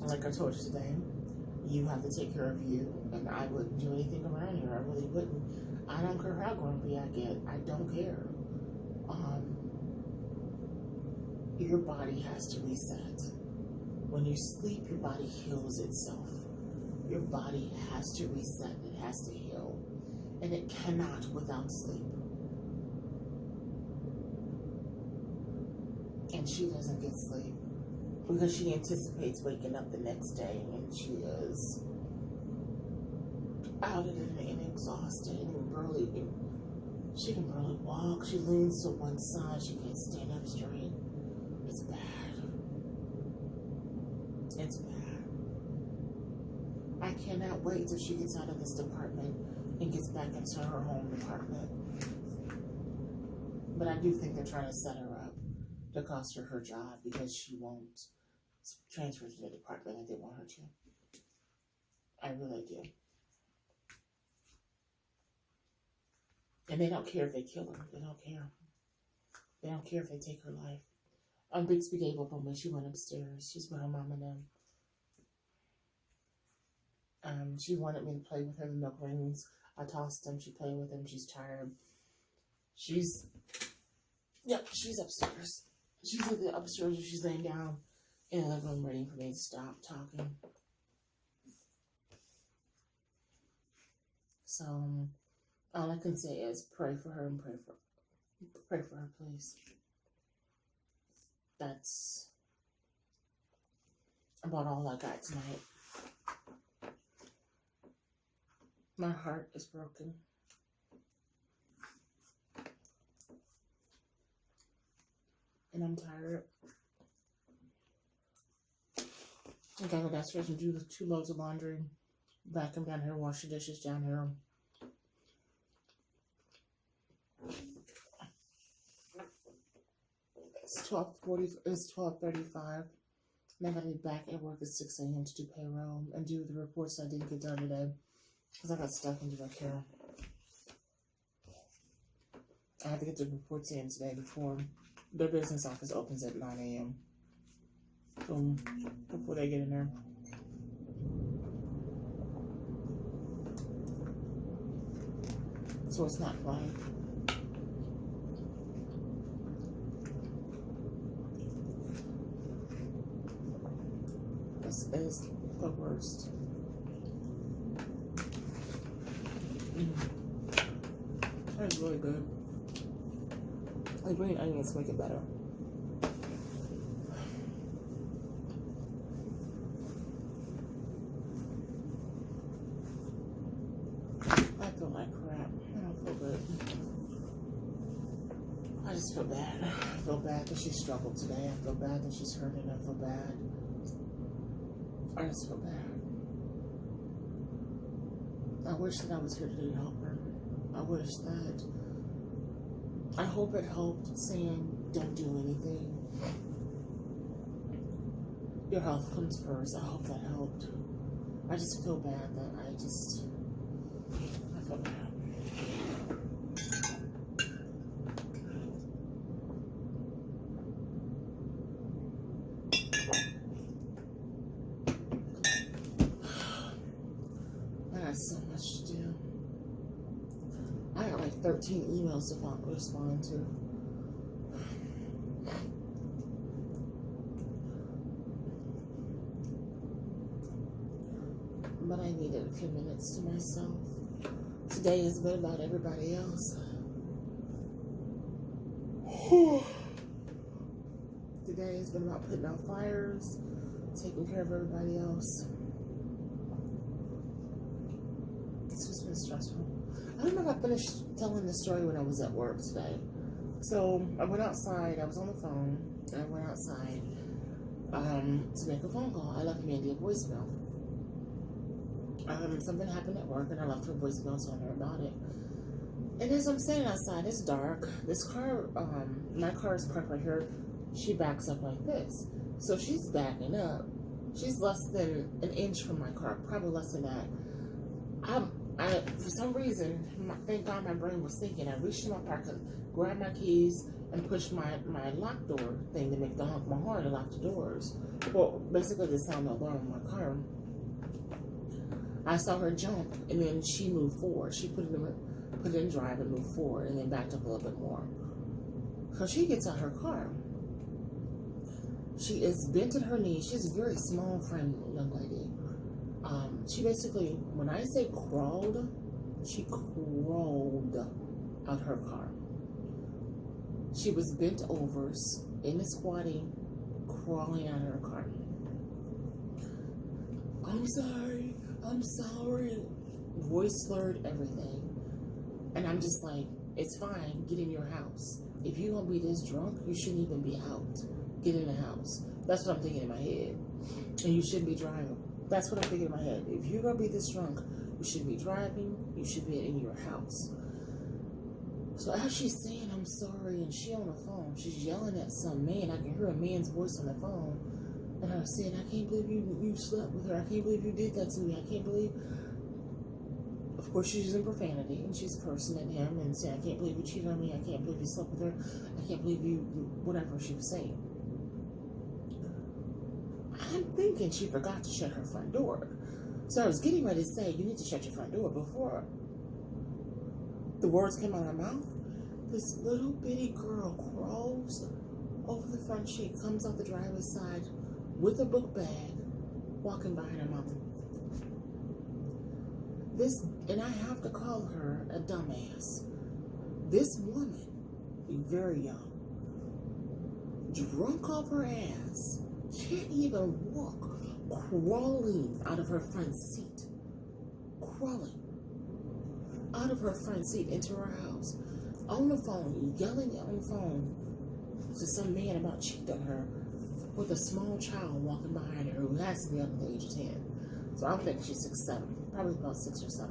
Like I told you today, you have to take care of you, and I wouldn't do anything around here. I really wouldn't. I don't care how grumpy I get. I don't care. Your body has to reset. When you sleep, your body heals itself. Your body has to reset. It has to heal. And it cannot without sleep. And she doesn't get sleep because she anticipates waking up the next day, and she is out and exhausted and barely. She can barely walk. She leans to one side. She can't stand up straight. It's bad. It's bad. I cannot wait till she gets out of this department and gets back into her home department. But I do think they're trying to set her up to cost her job because she won't transfer to the department that they want her to. I really do. And they don't care if they kill her. They don't care. They don't care if they take her life. Bixby gave up on when she went upstairs. She's with her mom and them. She wanted me to play with her the milk rings. I tossed them. She played with them. She's tired. She's upstairs. She's at the upstairs. She's laying down in the living room waiting for me to stop talking. So all I can say is pray for her and pray for her, please. That's about all I got tonight. My heart is broken. And I'm tired. I gotta go downstairs and do the 2 loads of laundry. Vacuum down here, wash the dishes down here. It's 12:40. It's 12:35. And I gotta be back at work at 6 a.m. to do payroll and do the reports I didn't get done today because I got stuck in direct care. I have to get the reports in today before their business office opens at 9 a.m. Before they get in there. So it's not fun. This is the worst. That is really good. The green onions make it better. I feel like crap. I don't feel good. I just feel bad. I feel bad that she struggled today. I feel bad that she's hurting. I feel bad. I just feel bad. I wish that I was here today to help her. I wish that. I hope it helped saying don't do anything. Your health comes first. I hope that helped. I just feel bad that I feel bad. I got so much to do. I got like 13 emails to respond to. But I needed a few minutes to myself. Today has been about everybody else. Today has been about putting out fires, taking care of everybody else. It's just been stressful. I don't know if I finished telling the story when I was at work today. So I went outside. I was on the phone, and I went outside to make a phone call. I left Mandy a voicemail. Something happened at work, and I left her voicemail telling her about it. And as I'm standing outside, it's dark. This car, my car is parked right here. She backs up like this. So she's backing up. She's less than an inch from my car, probably less than that. I for some reason, thank God my brain was thinking. I reached in my pocket, grabbed my keys, and pushed my lock door thing to make the honk my horn to lock the doors. Well, basically the sound the alarm in my car. I saw her jump, and then she moved forward. She put it in drive and moved forward, and then backed up a little bit more. So she gets out her car. She is bent at her knees. She's a very small frame young lady. She basically, when I say crawled, she crawled out her car. She was bent over in the squatting, crawling out of her car. I'm sorry. Voice slurred, everything. And I'm just like, it's fine, get in your house. If you're gonna be this drunk, you shouldn't even be out. Get in the house. That's what I'm thinking in my head. And you shouldn't be driving. That's what I'm thinking in my head. If you're gonna be this drunk, you shouldn't be driving, you should be in your house. So as she's saying, I'm sorry, and she on the phone, she's yelling at some man. I can hear a man's voice on the phone. And I was saying, I can't believe you slept with her. I can't believe you did that to me. I can't believe. Of course, she's using profanity, and she's cursing at him and saying, I can't believe you cheated on me. I can't believe you slept with her. I can't believe you, whatever she was saying. I'm thinking she forgot to shut her front door. So I was getting ready to say, you need to shut your front door. Before the words came out of her mouth, this little bitty girl crawls over the front seat, comes off the driver's side with a book bag, walking behind her mama. And I have to call her a dumbass. This woman, very young, drunk off her ass, can't even walk, crawling out of her front seat. Crawling out of her front seat into her house. On the phone, yelling on the phone to some man about cheating on her with a small child walking behind her who has to be under the age of 10. So I'm thinking she's 6, 7, probably about 6 or 7.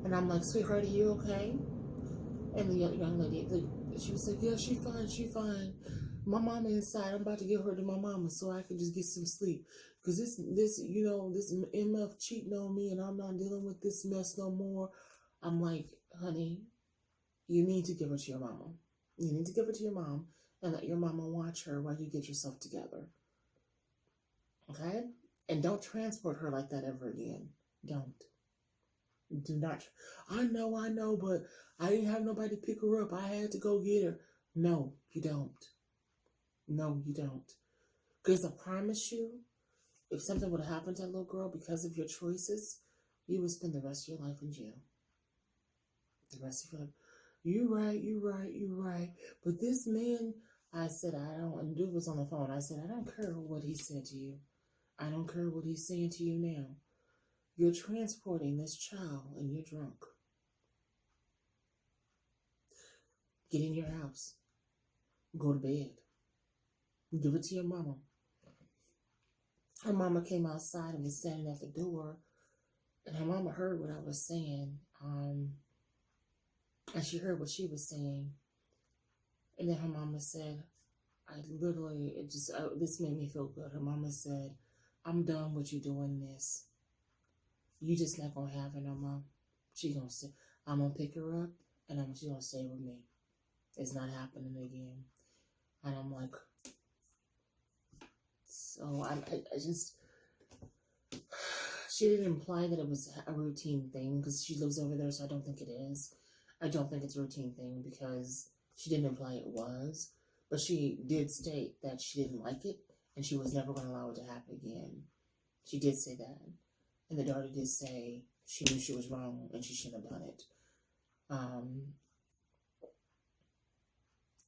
And I'm like, sweetheart, are you okay? And the young lady, she was like, yeah, she fine. My mama inside. I'm about to give her to my mama so I can just get some sleep. Because this MF cheating on me and I'm not dealing with this mess no more. I'm like, honey, you need to give her to your mama. You need to give her to your mom and let your mama watch her while you get yourself together. Okay? And don't transport her like that ever again. Don't. Do not. I know, but I didn't have nobody to pick her up. I had to go get her. No, you don't. No, you don't. Because I promise you, if something would have happened to that little girl because of your choices, you would spend the rest of your life in jail. The rest of your life. You right. But this man, I said, I don't, and dude was on the phone. I said, I don't care what he said to you. I don't care what he's saying to you now. You're transporting this child and you're drunk. Get in your house. Go to bed. Give it to your mama. Her mama came outside and was standing at the door, and her mama heard what I was saying. And she heard what she was saying. And then her mama said, this made me feel good. Her mama said, I'm done with you doing this. You just not gonna have her no more. She gonna stay. I'm gonna pick her up and she gonna stay with me. It's not happening again. And I'm like, so I just, she didn't imply that it was a routine thing because she lives over there, so I don't think it is. I don't think it's a routine thing because she didn't imply it was, but she did state that she didn't like it and she was never going to allow it to happen again. She did say that. And the daughter did say she knew she was wrong and she shouldn't have done it.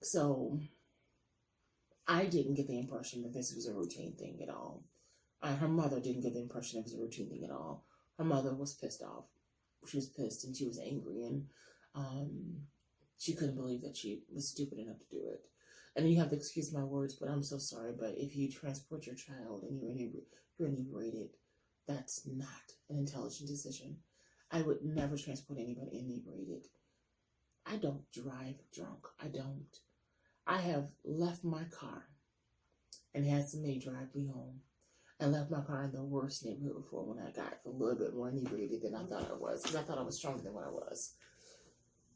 So I didn't get the impression that this was a routine thing at all. Her mother didn't get the impression it was a routine thing at all. Her mother was pissed off. She was pissed and she was angry and she couldn't believe that she was stupid enough to do it. And you have to excuse my words, but I'm so sorry. But if you transport your child and you're inebriated, that's not an intelligent decision. I would never transport anybody inebriated. I don't drive drunk. I don't. I have left my car and had somebody drive me home. I left my car in the worst neighborhood before when I got a little bit more inebriated than I thought I was because I thought I was stronger than what I was.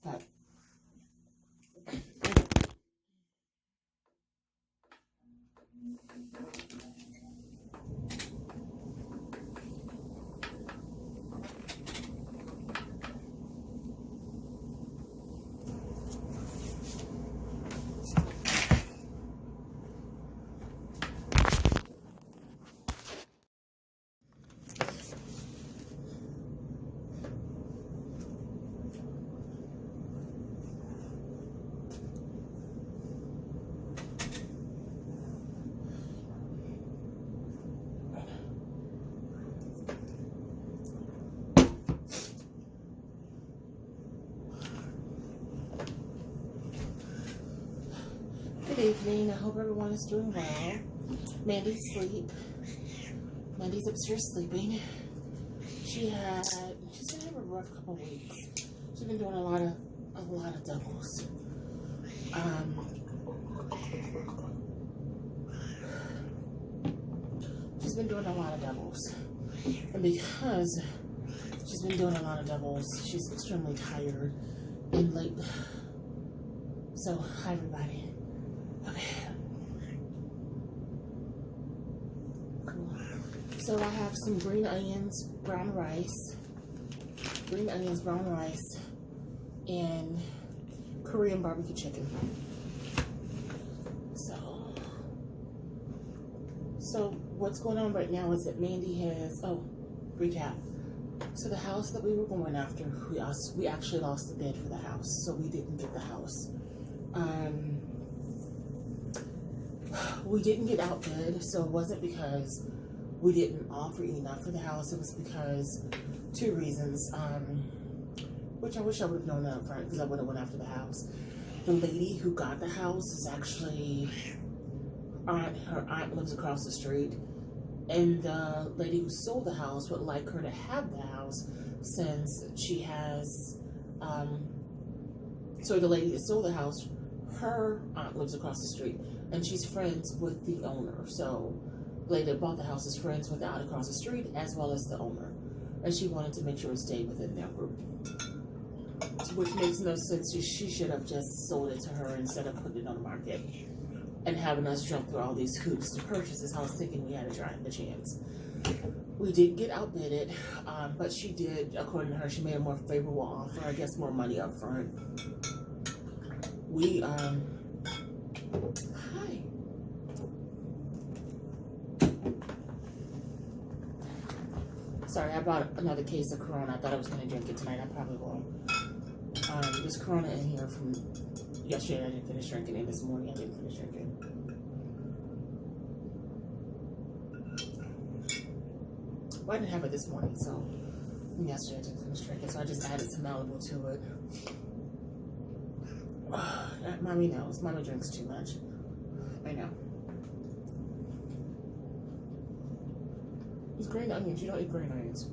But Good evening. I hope everyone is doing well. Mandy's asleep. Mandy's upstairs sleeping. She's been having a rough couple weeks. She's been doing a lot of doubles. She's been doing a lot of doubles. And because she's been doing a lot of doubles, she's extremely tired and late. So, hi everybody. Okay. Cool. So I have some green onions, brown rice, and Korean barbecue chicken. So what's going on right now is that Mandy has, recap. So the house that we were going after, we actually lost the bid for the house, so we didn't get the house. We didn't get outbid, so it wasn't because we didn't offer enough for the house. It was because two reasons, which I wish I would have known up front because I would have went after the house. The lady who got the house is actually her aunt lives across the street, and the lady who sold the house would like her to have the house since she has. So the lady that sold the house, her aunt lives across the street, and she's friends with the owner. So the lady that bought the house is friends with the aunt across the street as well as the owner, and she wanted to make sure it stayed within their group, which makes no sense. She should have just sold it to her instead of putting it on the market and having us jump through all these hoops to purchase this house thinking we had a chance. We did get outbidded, but she did, according to her, she made a more favorable offer, I guess more money up front. We, hi. Sorry, I brought another case of Corona. I thought I was going to drink it tonight. I probably won't. There's Corona in here from yesterday. I didn't finish drinking it. This morning I didn't finish drinking. Well, I didn't have it this morning, so yesterday I didn't finish drinking, so I just added some Malibu to it. Mommy knows. Mommy drinks too much. I know. It's green onions. You don't eat green onions.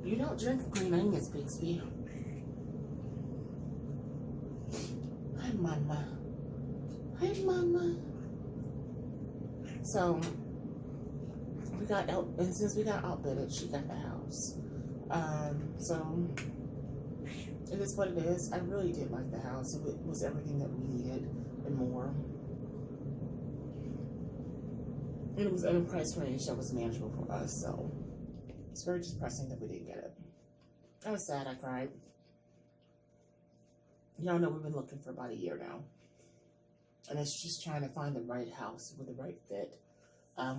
You don't drink green onions, Bixby. Hi, Mama. Hi, Mama. So, we got out, and since we got outbidded, she got the house. So, it is what it is. I really did like the house. It was everything that we needed and more. And it was in a price range that was manageable for us, so it's very depressing that we didn't get it. I was sad, I cried. Y'all know we've been looking for about a year now. And it's just trying to find the right house with the right fit.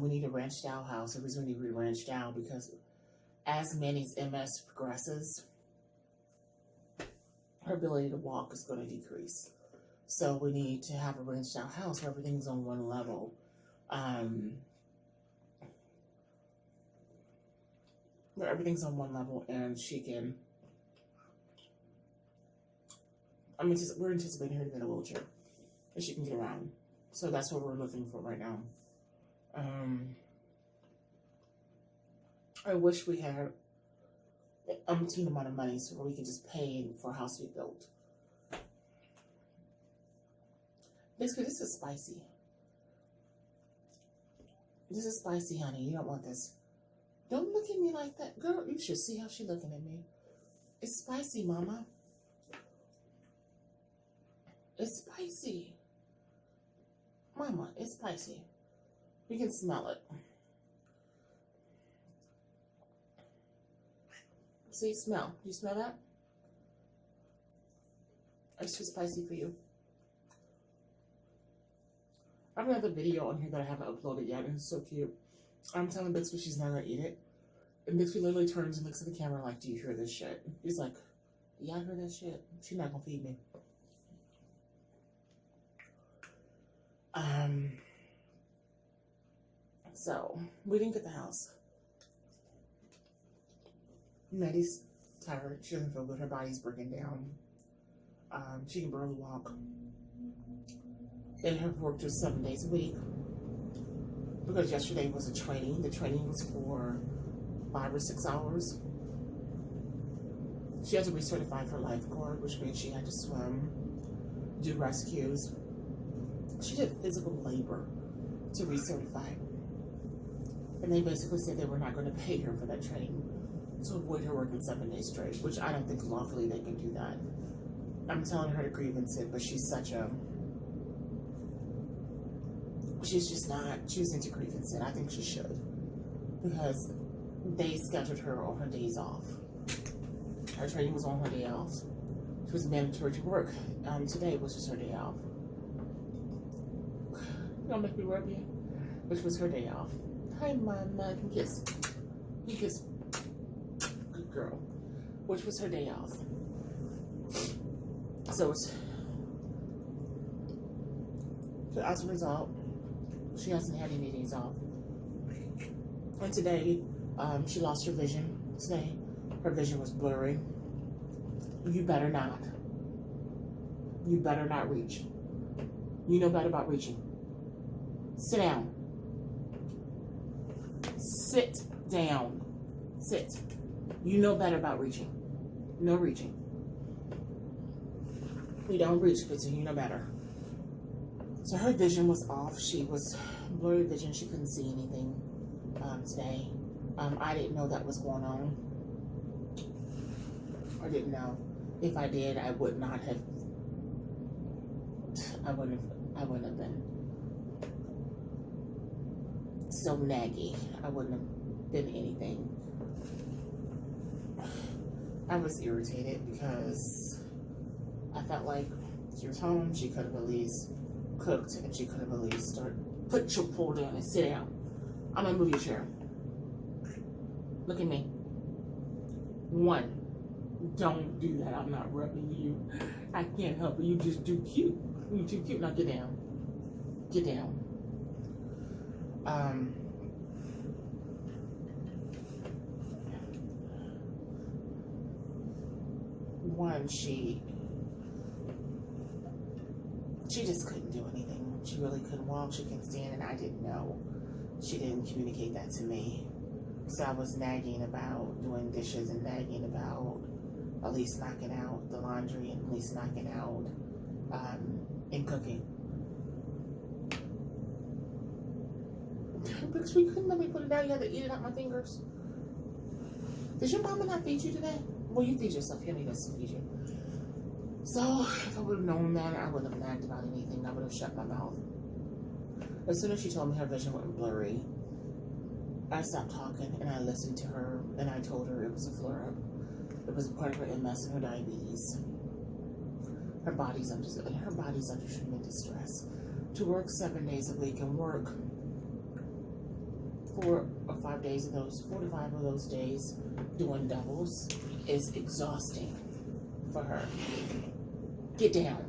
We need a ranch style house. The reason we need a ranch style because as Manny's MS progresses, her ability to walk is going to decrease. So we need to have a ranch style house where everything's on one level. Where everything's on one level and she can, we're anticipating her to get in a wheelchair and she can get around. So that's what we're looking for right now. I wish we had an umpteen amount of money so we could just pay for a house to be built. Basically, this is spicy. This is spicy, honey. You don't want this. Don't look at me like that. Girl, you should see how she's looking at me. It's spicy, Mama. It's spicy. Mama, it's spicy. You can smell it. See, smell. Do you smell that? It's too spicy for you. I have another video on here that I haven't uploaded yet, and it's so cute. I'm telling Bixby she's not gonna eat it. And Bixby literally turns and looks at the camera like, do you hear this shit? He's like, yeah, I heard that shit. She's not gonna feed me. So, we didn't get the house. Maddie's tired. She doesn't feel good. Her body's breaking down. She can barely walk. They have worked just 7 days a week. Because yesterday was a training. The training was for 5 or 6 hours. She had to recertify for lifeguard, which means she had to swim, do rescues. She did physical labor to recertify. And they basically said they were not going to pay her for that training to avoid her working 7 days straight, which I don't think lawfully they can do that. I'm telling her to grievance it, but she's just not choosing to grievance it. I think she should, because they scheduled her on her days off. Her training was on her day off. She was mandatory to work. Today was just her day off. Don't make me rub you. Which was her day off. Hi, Mama. Can kiss. Can kiss. Good girl. Which was her day off. So as a result, she hasn't had any days off. And today, she lost her vision. Today, her vision was blurry. You better not. You better not reach. You know better about reaching. Sit down. Sit down. Sit. You know better about reaching. No reaching. We don't reach, but you know better. So her vision was off. She was blurry vision. She couldn't see anything today. I didn't know that was going on. I didn't know. If I did, I would not have. I wouldn't have been so naggy. I wouldn't have been anything. I was irritated because I felt like she was home. She could have at least cooked, and she could have at least put your pull down and sit down. I'm gonna move your chair. Look at me. 1, don't do that. I'm not rubbing you. I can't help it. You just do cute. You too cute. Now get down. Get down. One, she just couldn't do anything. She really couldn't walk. She couldn't stand, and I didn't know. She didn't communicate that to me. So I was nagging about doing dishes and nagging about at least knocking out the laundry and at least knocking out and cooking. Because we couldn't let me put it down. You had to eat it out my fingers. Did your mama not feed you today? Well, you feed yourself. You don't need us to feed you. So if I would have known that, I wouldn't have nagged about anything. I would have shut my mouth. As soon as she told me her vision went blurry, I stopped talking and I listened to her, and I told her it was a flare-up. It was a part of her MS and her diabetes. Her body's under tremendous stress. To work 7 days a week and work 4 or 5 days of those, 4 to 5 of those days doing doubles is exhausting for her. Get down.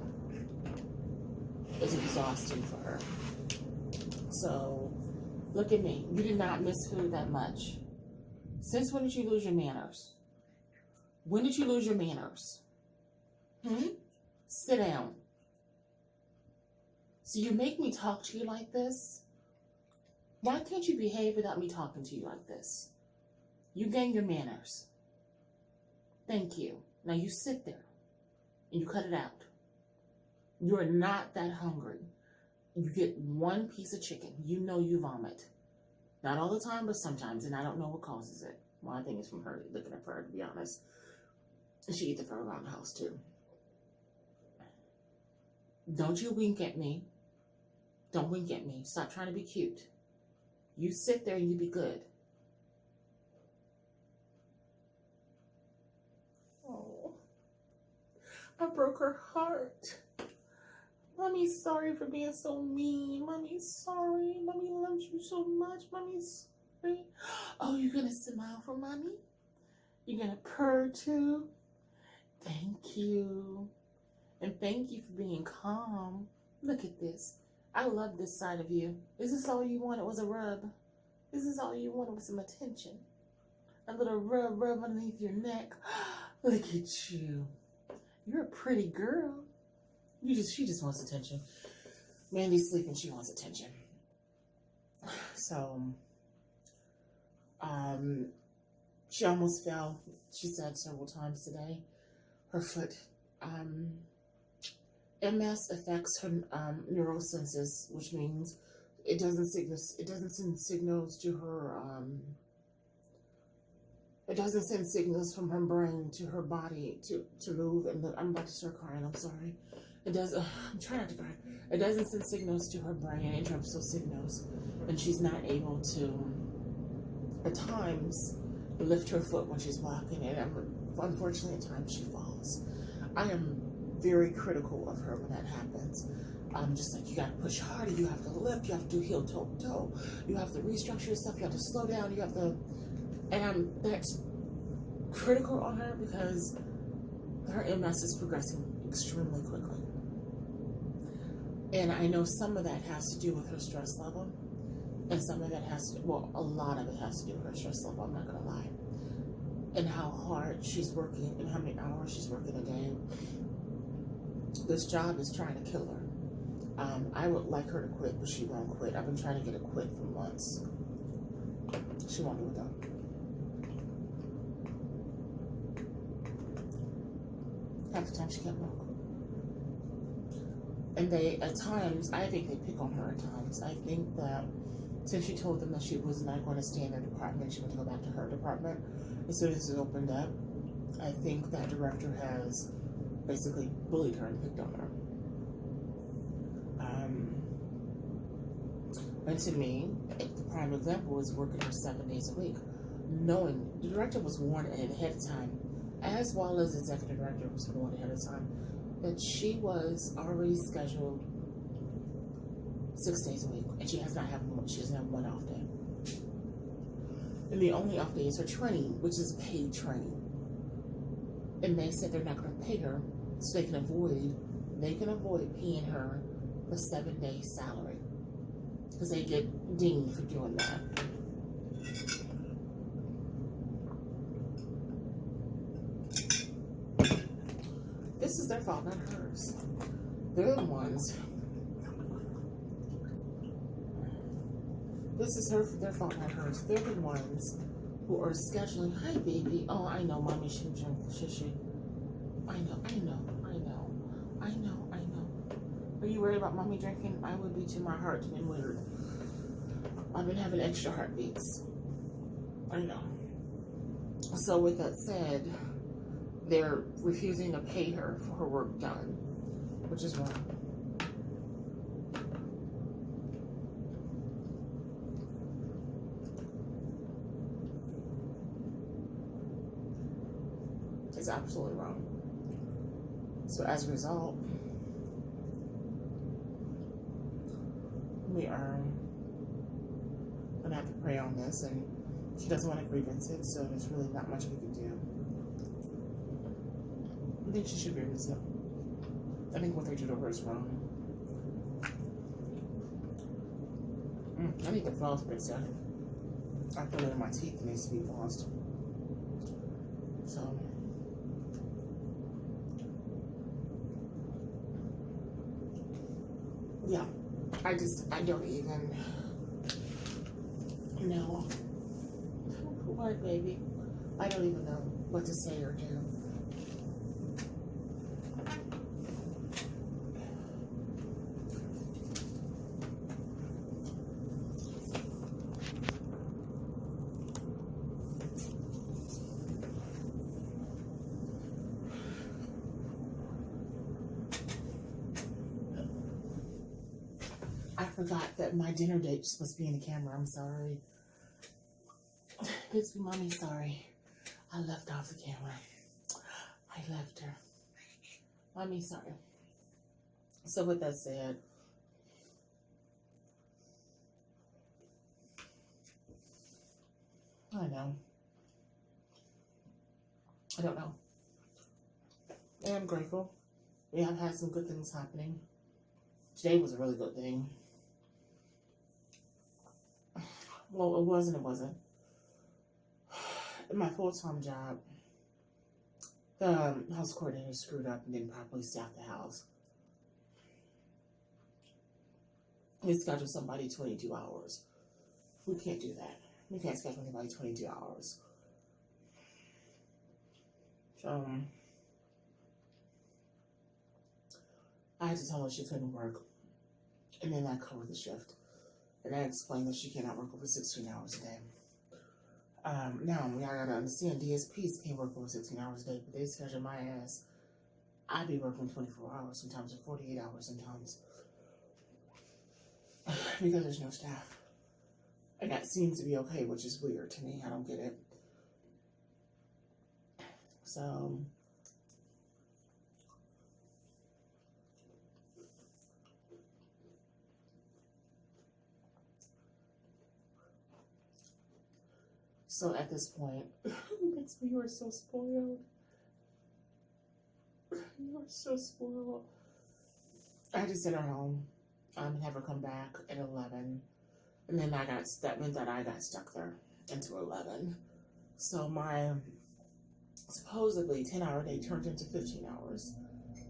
It's exhausting for her. So, look at me. You did not miss food that much. Since when did you lose your manners? When did you lose your manners? Sit down. So you make me talk to you like this? Why can't you behave without me talking to you like this? You gain your manners. Thank you. Now you sit there and you cut it out. You are not that hungry. You get 1 piece of chicken. You know you vomit. Not all the time, but sometimes, and I don't know what causes it. Well, I think it's from her, looking at her, to be honest. And she eat the fur around the house too. Don't you wink at me. Don't wink at me. Stop trying to be cute. You sit there and you be good. Oh, I broke her heart. Mommy's sorry for being so mean. Mommy's sorry. Mommy loves you so much. Mommy's sorry. Oh, you're going to smile for Mommy? You're going to purr too? Thank you. And thank you for being calm. Look at this. I love this side of you. Is this all you wanted was a rub? Is this all you wanted was some attention? A little rub underneath your neck. Look at you. You're a pretty girl. She just wants attention. Mandy's sleeping, she wants attention. So, she almost fell. She said several times today. Her foot, MS affects her neural senses, which means it doesn't send signals to her. It doesn't send signals from her brain to her body to move. And I'm about to start crying. I'm sorry. It does. I'm trying not to cry. It doesn't send signals to her brain. It interrupts those signals, and she's not able to, at times, lift her foot when she's walking. And unfortunately, at times she falls. I am very critical of her when that happens. I'm just like, you got to push harder. You have to lift. You have to do heel toe. You have to restructure yourself. You have to slow down. You have to, and that's critical on her because her MS is progressing extremely quickly. And I know some of that has to do with her stress level, and some of that has to, well, a lot of it has to do with her stress level, I'm not going to lie. And how hard she's working and how many hours she's working a day. This job is trying to kill her. I would like her to quit, but she won't quit. I've been trying to get her to quit for months. She won't do it though. Half the time she can't walk. And they, at times, I think they pick on her at times. I think that since she told them that she was not going to stay in their department, she wanted to go back to her department, as soon as it opened up, I think that director has basically bullied her and picked on her. And to me, the prime example is working her 7 days a week, knowing the director was warned ahead of time, as well as the executive director was warned ahead of time, that she was already scheduled 6 days a week, and she doesn't have one off day. And the only off day is her training, which is paid training. And they said they're not going to pay her, so they can avoid paying her the 7-day salary, because they get dinged for doing that. This is their fault, not hers. They're the ones. This is their fault, not hers. They're the ones who are scheduling. Hi, baby. Oh, I know, mommy shouldn't drink. Should she? I know. Are you worried about mommy drinking? I would be too. My heart's been weird. I've been having extra heartbeats. I know. So with that said, they're refusing to pay her for her work done, which is wrong. It's absolutely wrong. So as a result, we are gonna have to pray on this, and she doesn't want to grievance it, so there's really not much we can do. I think she should grievance it. I think what they did to her is wrong. I need the floss fixed. I feel it in my teeth. It needs to be flossed. So. Yeah, I don't even know. What, baby? I don't even know what to say or do. I forgot that my dinner date is supposed to be in the camera. I'm sorry. Bixby, mommy, sorry. I left off the camera. I left her. Mommy, sorry. So with that said, I know. I don't know. And I'm grateful. We have had some good things happening. Today was a really good thing. Well, it wasn't. In my full-time job, the house coordinator screwed up and didn't properly staff the house. We scheduled somebody 22 hours. We can't do that. We can't schedule anybody 22 hours. So, I had to tell her she couldn't work. And then I covered the shift. And I explained that she cannot work over 16 hours a day. Now, we gotta understand DSPs can't work over 16 hours a day, but they schedule my ass. I'd be working 24 hours sometimes, or 48 hours sometimes. Because there's no staff. And that seems to be okay, which is weird to me. I don't get it. So at this point, you are so spoiled. You are so spoiled. I had to send her home and have her come back at 11. And then that meant that I got stuck there until 11. So my supposedly 10-hour day turned into 15 hours.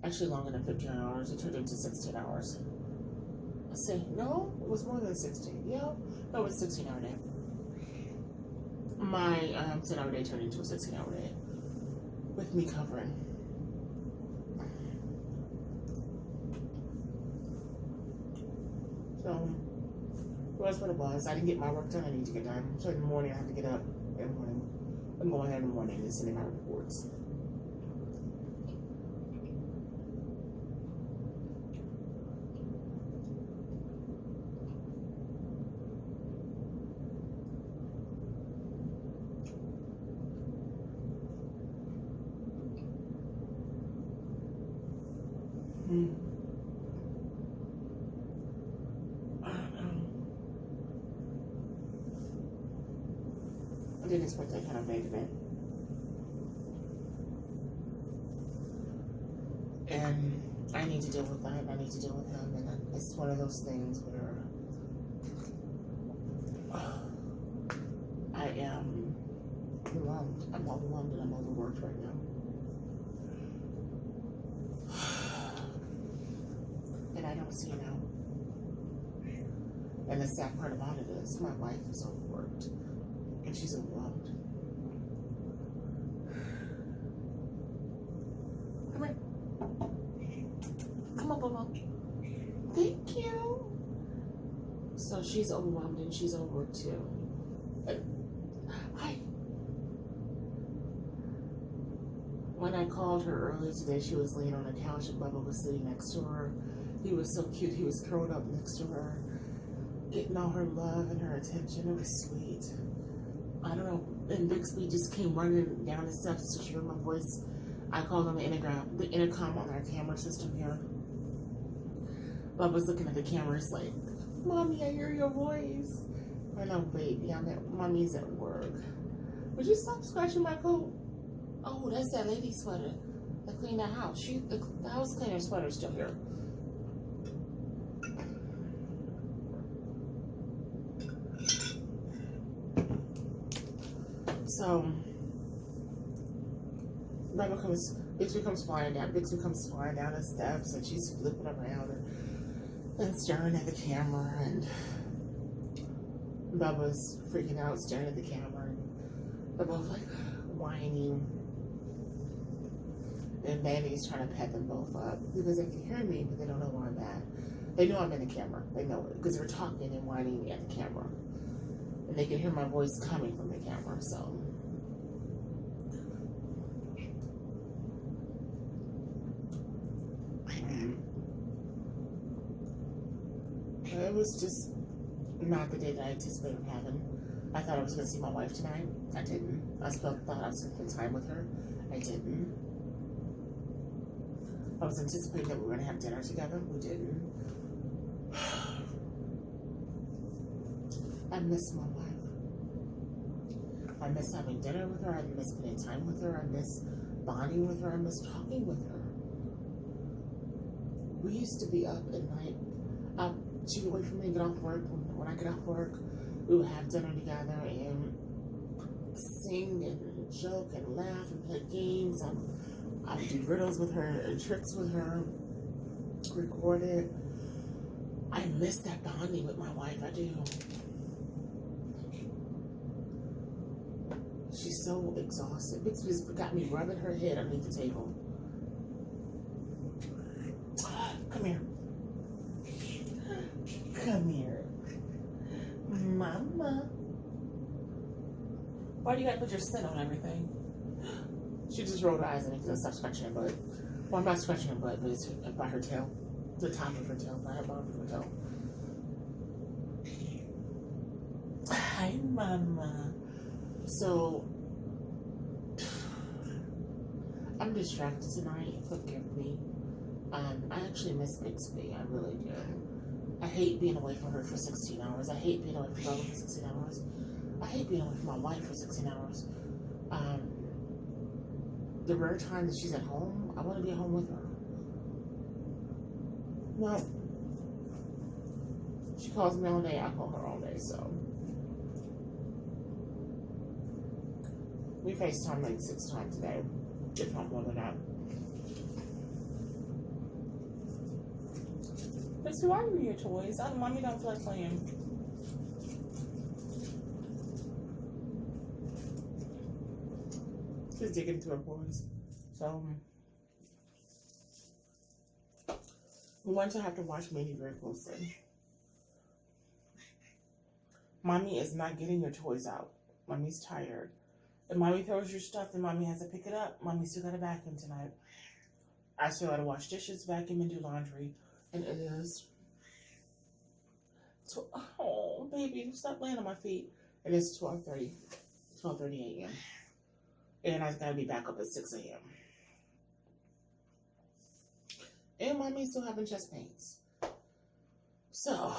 Actually longer than 15 hours. It turned into 16 hours. I say, no, it was more than 16. Yeah, no, it was 16-hour day. My 10-hour day turned into a 16-hour day with me covering. So, that's what it was. I didn't get my work done. I need to get done. So in the morning, I have to get up in the morning. I'm going there in the morning and sending my reports. I didn't expect that kind of day today. And I need to deal with that. I need to deal with him. And it's one of those things where I am overwhelmed. I'm overwhelmed and I'm overworked right now. And I don't see it out. And the sad part about it is my wife is overworked. And she's overwhelmed. Come here. Come on, Bubba. Thank you. So she's overwhelmed and she's overworked too. Hi. When I called her earlier today, she was laying on the couch and Bubba was sitting next to her. He was so cute. He was curled up next to her, getting all her love and her attention. It was sweet. I don't know. And Bixby just came running down the steps to hear my voice. I called on the intercom on our camera system here. Bubba's looking at the camera. He's like, Mommy, I hear your voice. I know, baby. Mommy's at work. Would you stop scratching my coat? Oh, that's that lady sweater. I cleaned that house. The house cleaner sweater's still here. So, Bixby comes flying down. Bixby comes flying down the steps, and she's flipping around and staring at the camera, and Bubba's freaking out, staring at the camera, and they're both like whining. And Mandy's trying to pet them both up because they can hear me, but they don't know where I'm at. They know I'm in the camera. They know it because they're talking and whining at the camera, and they can hear my voice coming from the camera. So. it was just not the day that I anticipated having. I thought I was going to see my wife tonight. I didn't. I thought I was going to spend time with her. I didn't. I was anticipating that we were going to have dinner together. We didn't. I miss my wife. I miss having dinner with her. I miss spending time with her. I miss bonding with her. I miss talking with her. We used to be up at night. She'd wait for me to get off work. When I get off work, we would have dinner together and sing and joke and laugh and play games. I would do riddles with her and tricks with her, record it. I miss that bonding with my wife. I do. She's so exhausted. Bixby's got me rubbing her head underneath the table. Come here. Come here. Mama. Why do you gotta put your scent on everything? She just rolled her eyes at me because I stopped scratching her butt. Well, I'm not scratching her butt, but it's by her tail. The top of her tail, by her bottom of her tail. Hi, Mama. So, I'm distracted tonight. Forgive me. I actually miss Bixby. I really do. I hate being away from her for 16 hours. I hate being away from Bella for 16 hours. I hate being away from my wife for 16 hours. The rare time that she's at home, I want to be at home with her. No. She calls me all day. I call her all day, so. We FaceTime like 6 times a day, if not more than that. But so why are your toys? Mommy don't feel like playing. She's digging into her toys. So, we want to have to watch Minnie very closely. Mommy is not getting your toys out. Mommy's tired. If Mommy throws your stuff, then Mommy has to pick it up. Mommy still got to vacuum tonight. I still got to wash dishes, vacuum, and do laundry. And it is... Oh, baby, stop laying on my feet. It is 12:30 a.m. And I've got to be back up at 6 a.m. And Mommy's still having chest pains. So,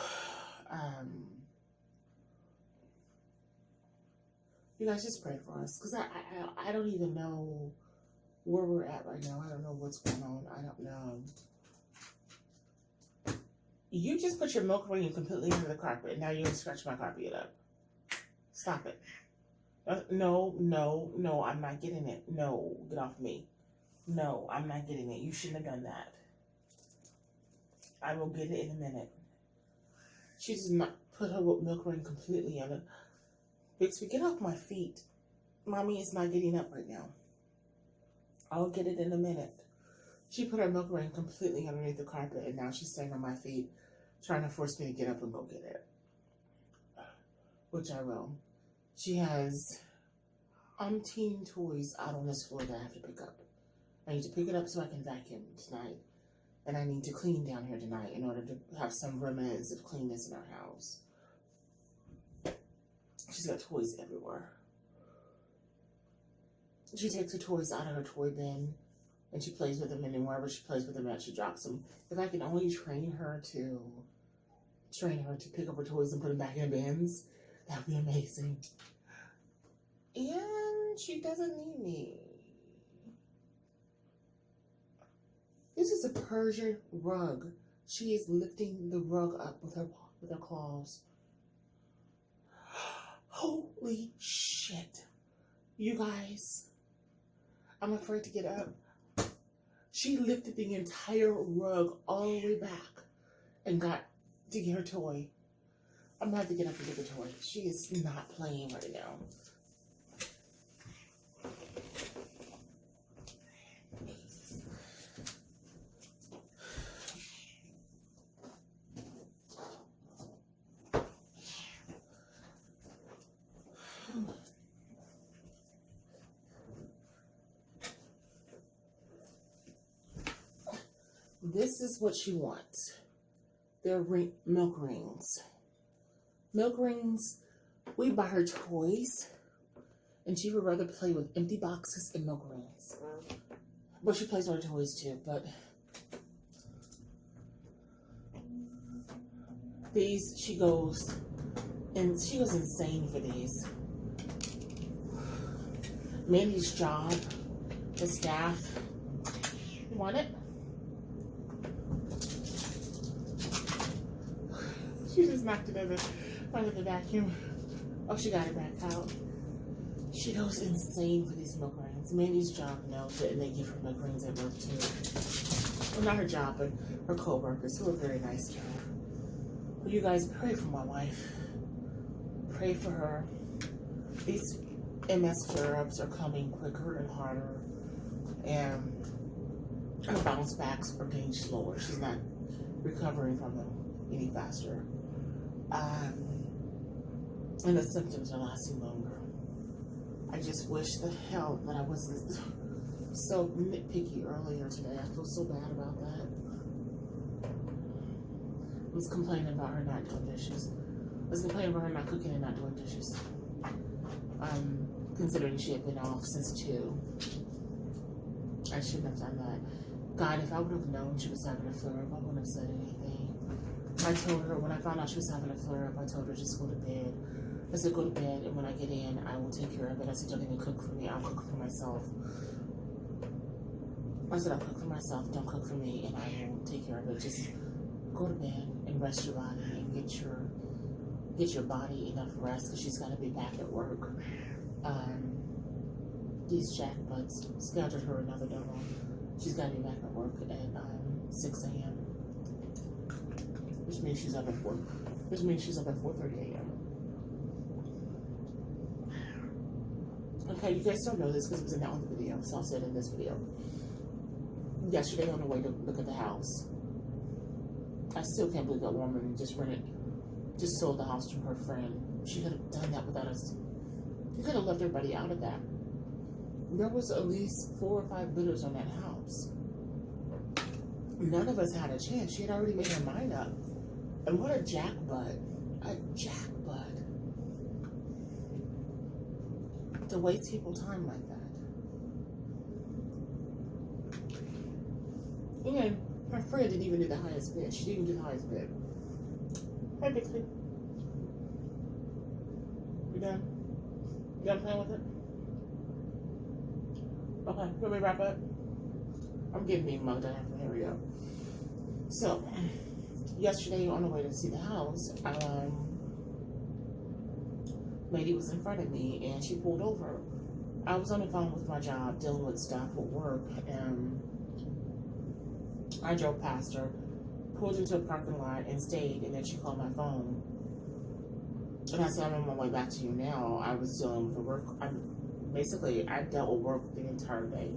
you guys just pray for us. Because I don't even know where we're at right now. I don't know what's going on. I don't know. You just put your milk ring completely under the carpet. And now you're going to scratch my carpet up. Stop it. No, I'm not getting it. No, get off me. No, I'm not getting it. You shouldn't have done that. I will get it in a minute. She does not put her milk ring completely under. Bixby, get off my feet. Mommy is not getting up right now. I'll get it in a minute. She put her milk ring completely underneath the carpet, and now she's staying on my feet, trying to force me to get up and go get it. Which I will. She has umpteen toys out on this floor that I have to pick up. I need to pick it up so I can vacuum tonight. And I need to clean down here tonight in order to have some remnants of cleanness in our house. She's got toys everywhere. She takes her toys out of her toy bin and she plays with them, and then wherever she plays with them at, she drops them. If I can only train her to pick up her toys and put them back in bins, that would be amazing. And she doesn't need me. This is a Persian rug. She is lifting the rug up with her claws. Holy shit. You guys, I'm afraid to get up. She lifted the entire rug all the way back and got to get her toy. I'm going to have to get up and get the toy. She is not playing right now. This is what she wants. They're milk rings. Milk rings, we buy her toys, and she would rather play with empty boxes and milk rings. But she plays with her toys too, but these, she goes insane for these. Mandy's job, the staff, you want it? She just knocked it out of the vacuum. Oh, she got it back out. She goes insane for these milk rings. Mandy's job knows it, and they give her milk rings at work too. Well, not her job, but her co-workers, who are very nice to her. Well, you guys pray for my wife. Pray for her. These MS flare-ups are coming quicker and harder, and her bounce backs are getting slower. She's not recovering from them any faster. And the symptoms are lasting longer. I just wish the hell that I wasn't so nitpicky earlier today. I feel so bad about that. I was complaining about her not doing dishes. I was complaining about her not cooking and not doing dishes. Considering she had been off since 2. I shouldn't have done that. God, if I would have known she was having a flare-up, I wouldn't have said anything. I told her, when I found out she was having a flare-up, I told her just go to bed. I said, go to bed, and when I get in, I will take care of it. I said, don't even cook for me. I'll cook for myself. I said, I'll cook for myself. Don't cook for me, and I will take care of it. Just go to bed and rest your body and get your body enough rest, because she's got to be back at work. These jackbutts scheduled her another double. She's got to be back at work at 6 a.m. Which means she's up at 4:30 a.m. Okay, you guys don't know this because it was announced in the video, so I'll say it in this video. Yesterday, on the way to look at the house, I still can't believe that woman just sold the house to her friend. She could have done that without us. You could have left everybody out of that. There was at least 4 or 5 bidders on that house. None of us had a chance. She had already made her mind up. And what a jackbutt. A jackbutt. To waste people's time like that. And her friend didn't even do the highest bid. She didn't do the highest bid. Hi, Bixby. You done? You done playing with it? Okay, let me wrap up. I'm getting being mugged. I have to hurry up. So, yesterday on the way to see the house, lady was in front of me and she pulled over. I was on the phone with my job dealing with stuff at work, and I drove past her, pulled into a parking lot and stayed, and then she called my phone. And I said, I'm on my way back to you now. I was dealing with the work. I dealt with work the entire day.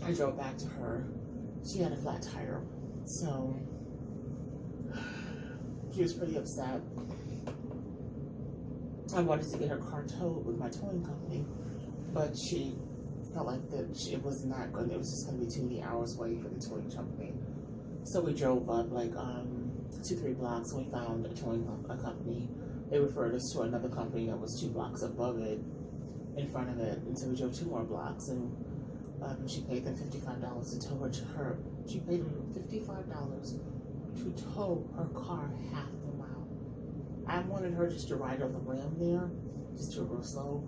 I drove back to her. She had a flat tire. So, she was pretty upset. I wanted to get her car towed with my towing company, but she felt like it was just going to be too many hours waiting for the towing company. So we drove up like 2-3 blocks, and we found a company. They referred us to another company that was 2 blocks above it, in front of it. And so we drove 2 more blocks, and she paid them $55 to tow her. She paid them $55 to tow her car half the mile. I wanted her just to ride on the rim there, just do it real slow,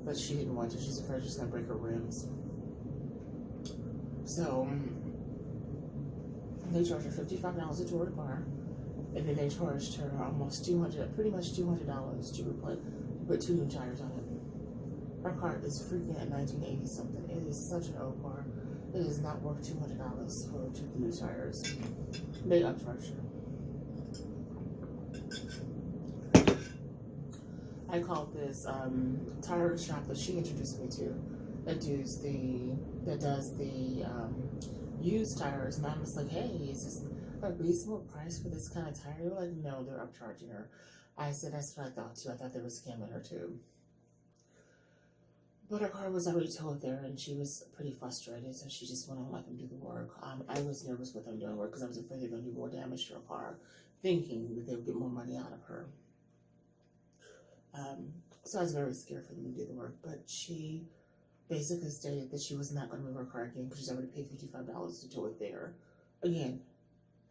but she didn't want to. She's afraid she's gonna break her rims. So they charged her $55 to tow her car, and then they charged her almost pretty much $200 to put 2 new tires on it. Her car is freaking at 1980 something. It is such an old car. It is not worth $200 for 2 new tires. They upcharged her. I called this tire shop that she introduced me to that does the used tires, and I was like, hey, is this a reasonable price for this kind of tire? They were like, no, they're upcharging her. I said, that's what I thought too. I thought they were scamming her too. But her car was already towed there, and she was pretty frustrated, so she just went on let them do the work. I was nervous with them doing work because I was afraid they were going to do more damage to her car, thinking that they would get more money out of her. So I was very scared for them to do the work, but she basically stated that she was not going to move her car again because she's already paid $55 to tow it there. Again,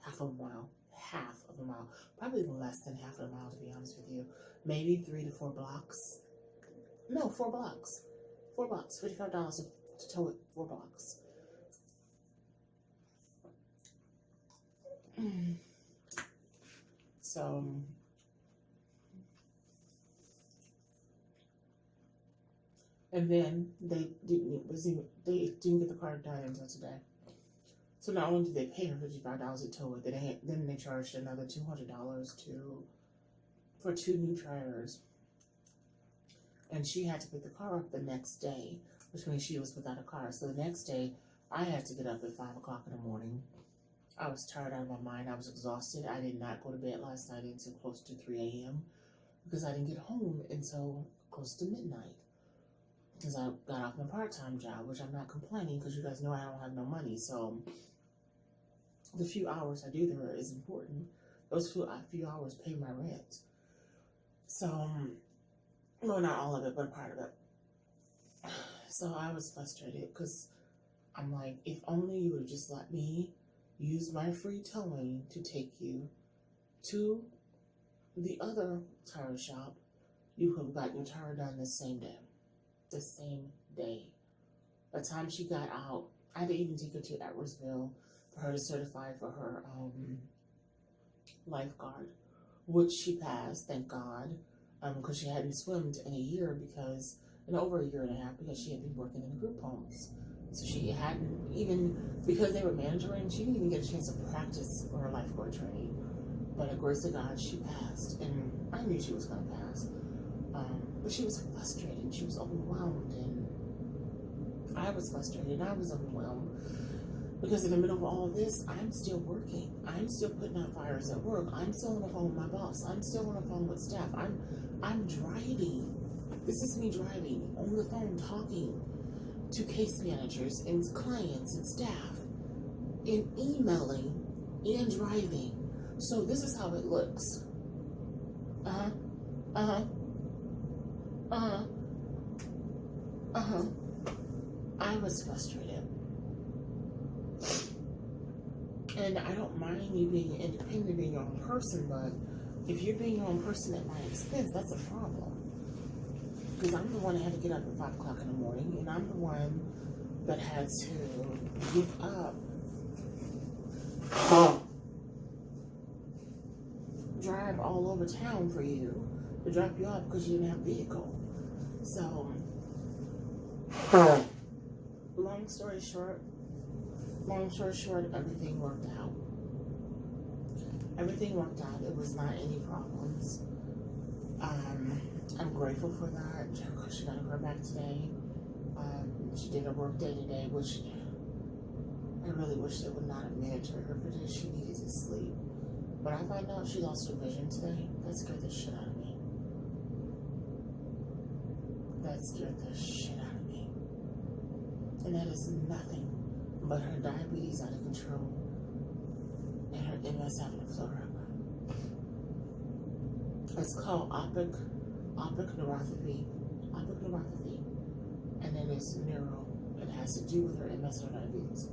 half of a mile, probably less than half of a mile, to be honest with you. Maybe 3 to 4 blocks. No, 4 blocks. 4 blocks, $55 to tow it 4 blocks. So, and then they didn't get the car done until today. So not only did they pay her $55 to tow it, then they charged another $200 for 2 new tires. And she had to pick the car up the next day, which means she was without a car. So the next day, I had to get up at 5 o'clock in the morning. I was tired out of my mind. I was exhausted. I did not go to bed last night until close to 3 a.m. because I didn't get home until close to midnight. Because I got off my part-time job, which I'm not complaining because you guys know I don't have no money. So the few hours I do there is important. Those few hours pay my rent. So, well, not all of it, but a part of it. So I was frustrated because I'm like, if only you would have just let me use my free towing to take you to the other tire shop, you could have gotten your tire done the same day. The same day. By the time she got out, I had to even take her to Edwardsville for her to certify for her lifeguard, which she passed, thank God, because she hadn't swummed in over a year and a half, because she had been working in the group homes. So she hadn't even, because they were mandatory, she didn't even get a chance to practice for her lifeguard training. But at grace of God, she passed, and I knew she was going to pass. But she was frustrated, she was overwhelmed, and I was frustrated, I was overwhelmed, because in the middle of all of this, I'm still working, I'm still putting out fires at work, I'm still on the phone with my boss, I'm still on the phone with staff, I'm driving, this is me driving, on the phone talking to case managers and clients and staff, and emailing and driving. So this is how it looks. I was frustrated. And I don't mind you being independent, being your own person, but if you're being your own person at my expense, that's a problem. Because I'm the one that had to get up at 5 o'clock in the morning, and I'm the one that had to get up, drive all over town for you to drop you off because you didn't have a vehicle. So, long story short, everything worked out. Everything worked out. It was not any problems. I'm grateful for that. She got her back today. She did her work day today, which I really wish they would not have mandatory her for this. She needed to sleep. But I found out she lost her vision today. That scared the shit out of me. That scared the shit out of me. And that is nothing but her diabetes out of control and her MS having to flare up. It's called optic neuropathy, and it is neuro. It has to do with her MS and her diabetes,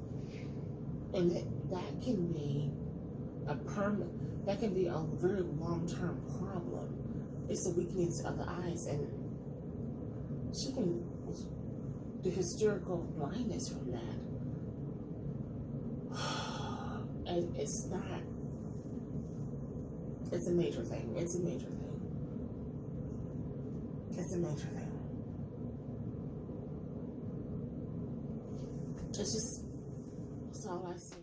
and that can be a very long-term problem. It's a weakness of the eyes, and she can do hysterical blindness from that. And it's a major thing. It's just, that's all I say.